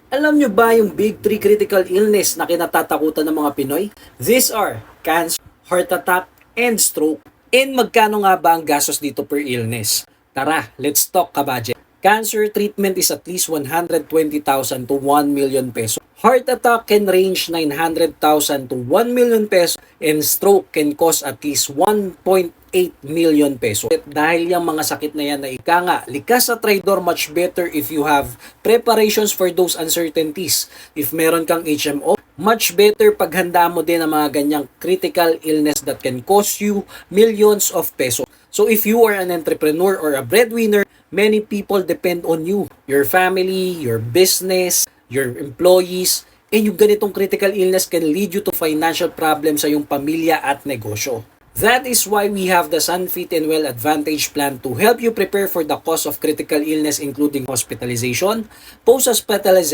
Alam nyo ba yung big three critical illness na kinatatakutan ng mga Pinoy? These are cancer, heart attack, and stroke. And magkano nga ba ang gastos dito per illness? Tara, let's talk ka-budget. Cancer treatment is at least 120,000 to 1 million peso. Heart attack can range 900,000 to 1 million peso and stroke can cost at least 1.8 million peso. Dahil yung mga sakit na yan na ika nga, likas sa traidor, much better if you have preparations for those uncertainties. If meron kang HMO, much better paghanda mo din ang mga ganyang critical illness that can cost you millions of pesos. So if you are an entrepreneur or a breadwinner, many people depend on you, your family, your business, your employees, and yung ganitong critical illness can lead you to financial problems sa iyong pamilya at negosyo. That is why we have the Sunfit and Well Advantage Plan to help you prepare for the cost of critical illness including hospitalization, post-hospitalization,